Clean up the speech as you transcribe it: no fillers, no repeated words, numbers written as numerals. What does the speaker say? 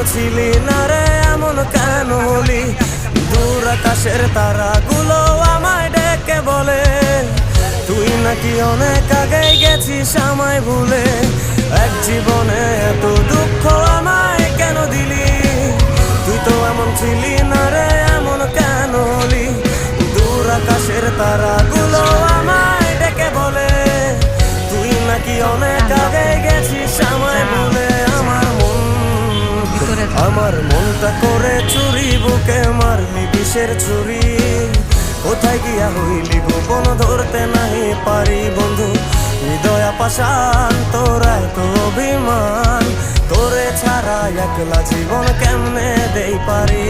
ছিলি না রে এমন কেন হলি? দূর আকাশের তারাগুলো আমায় ডেকে বলে তুই নাকি অনেক আগেই গেছিস আমায় ভুলে। এক জীবনে এত দুঃখ আমায় কেন দিলি? তুই তো এমন ছিলি না রে এমন কেন হলি? দূর আকাশের তারাগুলো আমায় ডেকে বলে তুই নাকি অনেক আগেই গেছিস আমায় ভুলে। আমার মনটা করে চুরি, বুকে মারলি বিষের ছুরি। কোথায় গিয়া হইলি গোপন ধরতে নাহি পারি বন্ধু। হৃদয় পাষাণ তোর এত অভিমান, তোরে ছাড়া একলা জীবন কেমনে দেই পারি।